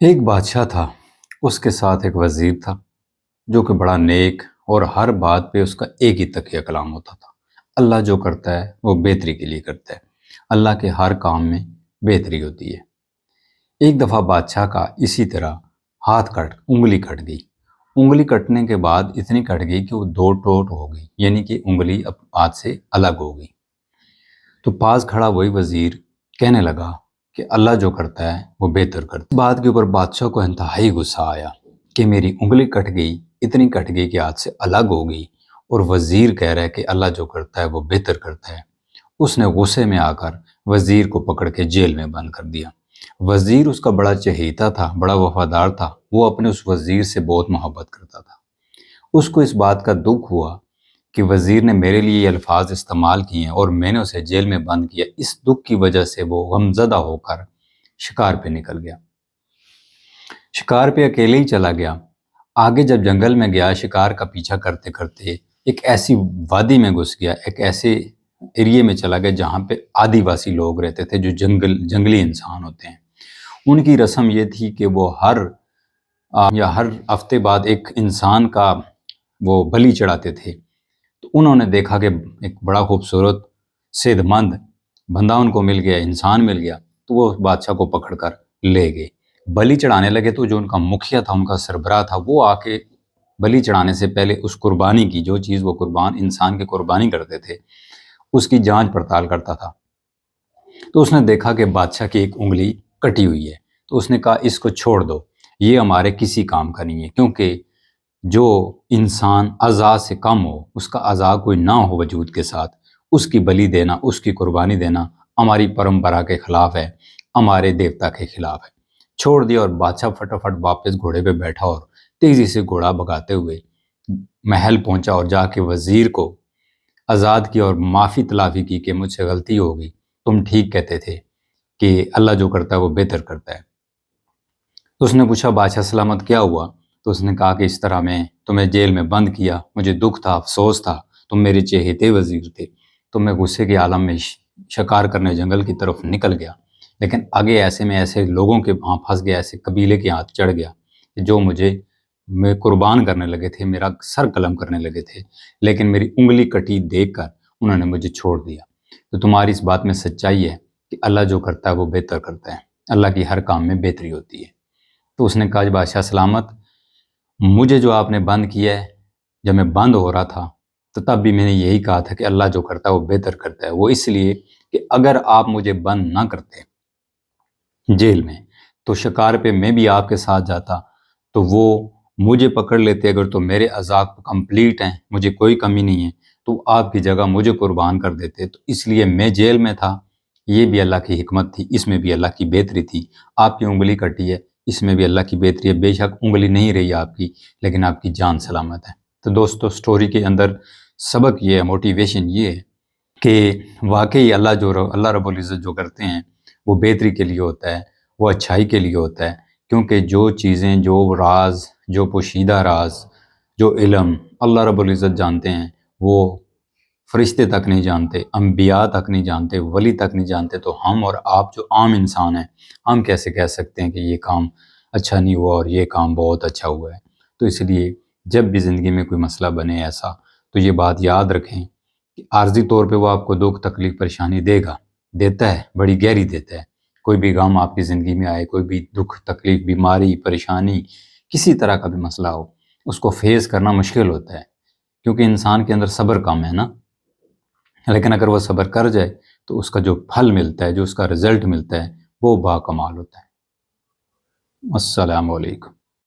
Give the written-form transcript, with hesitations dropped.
ایک بادشاہ تھا، اس کے ساتھ ایک وزیر تھا جو کہ بڑا نیک اور ہر بات پہ اس کا ایک ہی تکیہ کلام ہوتا تھا۔ اللہ جو کرتا ہے وہ بہتری کے لیے کرتا ہے، اللہ کے ہر کام میں بہتری ہوتی ہے۔ ایک دفعہ بادشاہ کا اسی طرح انگلی کٹ گئی۔ انگلی کٹنے کے بعد اتنی کٹ گئی کہ وہ دو ٹوٹ ہو گئی، یعنی کہ انگلی اب ہاتھ سے الگ ہو گئی۔ تو پاس کھڑا وہی وزیر کہنے لگا کہ اللہ جو کرتا ہے وہ بہتر کرتا ہے۔ اس بات کے اوپر بادشاہ کو انتہائی غصہ آیا کہ میری انگلی کٹ گئی، اتنی کٹ گئی کہ ہاتھ سے الگ ہو گئی، اور وزیر کہہ رہا ہے کہ اللہ جو کرتا ہے وہ بہتر کرتا ہے۔ اس نے غصے میں آ کر وزیر کو پکڑ کے جیل میں بند کر دیا۔ وزیر اس کا بڑا چہیتا تھا، بڑا وفادار تھا، وہ اپنے اس وزیر سے بہت محبت کرتا تھا۔ اس کو اس بات کا دکھ ہوا کہ وزیر نے میرے لیے یہ الفاظ استعمال کیے ہیں اور میں نے اسے جیل میں بند کیا۔ اس دکھ کی وجہ سے وہ غمزدہ ہو کر شکار پہ نکل گیا۔ شکار پہ اکیلے ہی چلا گیا۔ آگے جب جنگل میں گیا، شکار کا پیچھا کرتے کرتے ایک ایسی وادی میں گھس گیا، ایک ایسے ایریے میں چلا گیا جہاں پہ آدیواسی لوگ رہتے تھے، جو جنگلی انسان ہوتے ہیں۔ ان کی رسم یہ تھی کہ وہ ہر ہفتے بعد ایک انسان کا وہ بلی چڑھاتے تھے۔ تو انہوں نے دیکھا کہ ایک بڑا خوبصورت صحت مند بندہ ان کو مل گیا، انسان مل گیا، تو وہ بادشاہ کو پکڑ کر لے گئے۔ بلی چڑھانے لگے تو جو ان کا مکھیا تھا، ان کا سربراہ تھا، وہ آ کے بلی چڑھانے سے پہلے اس قربانی کی، جو چیز وہ انسان کی قربانی کرتے تھے، اس کی جانچ پڑتال کرتا تھا۔ تو اس نے دیکھا کہ بادشاہ کی ایک انگلی کٹی ہوئی ہے، تو اس نے کہا اس کو چھوڑ دو، یہ ہمارے کسی کام کا نہیں ہے، کیونکہ جو انسان اعضاء سے کم ہو، اس کا اعضاء کوئی نہ ہو وجود کے ساتھ، اس کی بلی دینا، اس کی قربانی دینا ہماری پرمپرا کے خلاف ہے، ہمارے دیوتا کے خلاف ہے۔ چھوڑ دیا، اور بادشاہ فٹافٹ واپس گھوڑے پہ بیٹھا اور تیزی سے گھوڑا بھگاتے ہوئے محل پہنچا اور جا کے وزیر کو آزاد کیا اور معافی تلافی کی کہ مجھ سے غلطی ہو گئی، تم ٹھیک کہتے تھے کہ اللہ جو کرتا ہے وہ بہتر کرتا ہے۔ تو اس نے پوچھا بادشاہ سلامت کیا ہوا؟ تو اس نے کہا کہ اس طرح میں تمہیں جیل میں بند کیا، مجھے دکھ تھا، افسوس تھا، تم میرے چہیتے وزیر تھے، تو میں غصے کے عالم میں شکار کرنے جنگل کی طرف نکل گیا، لیکن آگے ایسے لوگوں کے ہاں پھنس گیا، ایسے قبیلے کے ہاتھ چڑھ گیا جو مجھے قربان کرنے لگے تھے، میرا سر قلم کرنے لگے تھے، لیکن میری انگلی کٹی دیکھ کر انہوں نے مجھے چھوڑ دیا۔ تو تمہاری اس بات میں سچائی ہے کہ اللہ جو کرتا ہے وہ بہتر کرتا ہے، اللہ کی ہر کام میں بہتری ہوتی ہے۔ تو اس نے کہا بادشاہ سلامت، مجھے جو آپ نے بند کیا ہے، جب میں بند ہو رہا تھا تو تب بھی میں نے یہی کہا تھا کہ اللہ جو کرتا ہے وہ بہتر کرتا ہے۔ وہ اس لیے کہ اگر آپ مجھے بند نہ کرتے جیل میں تو شکار پہ میں بھی آپ کے ساتھ جاتا، تو وہ مجھے پکڑ لیتے، اگر تو میرے اعضاء کمپلیٹ ہیں، مجھے کوئی کمی نہیں ہے، تو آپ کی جگہ مجھے قربان کر دیتے۔ تو اس لیے میں جیل میں تھا، یہ بھی اللہ کی حکمت تھی، اس میں بھی اللہ کی بہتری تھی۔ آپ کی انگلی کٹی ہے، اس میں بھی اللہ کی بہتری ہے، بے شک انگلی نہیں رہی آپ کی، لیکن آپ کی جان سلامت ہے۔ تو دوستو، سٹوری کے اندر سبق یہ ہے، موٹیویشن یہ ہے کہ واقعی اللہ رب العزت جو کرتے ہیں وہ بہتری کے لیے ہوتا ہے، وہ اچھائی کے لیے ہوتا ہے، کیونکہ جو چیزیں، جو راز، جو پوشیدہ راز، جو علم اللہ رب العزت جانتے ہیں، وہ فرشتے تک نہیں جانتے، انبیاء تک نہیں جانتے، ولی تک نہیں جانتے، تو ہم اور آپ جو عام انسان ہیں، ہم کیسے کہہ سکتے ہیں کہ یہ کام اچھا نہیں ہوا اور یہ کام بہت اچھا ہوا ہے؟ تو اس لیے جب بھی زندگی میں کوئی مسئلہ بنے ایسا، تو یہ بات یاد رکھیں کہ عارضی طور پہ وہ آپ کو دکھ، تکلیف، پریشانی دیتا ہے، بڑی گہری دیتا ہے۔ کوئی بھی غم آپ کی زندگی میں آئے، کوئی بھی دکھ، تکلیف، بیماری، پریشانی، کسی طرح کا بھی مسئلہ ہو، اس کو فیس کرنا مشکل ہوتا ہے، کیونکہ انسان کے اندر صبر کم ہے نا۔ لیکن اگر وہ صبر کر جائے تو اس کا جو پھل ملتا ہے، جو اس کا رزلٹ ملتا ہے، وہ با کمال ہوتا ہے۔ السلام علیکم۔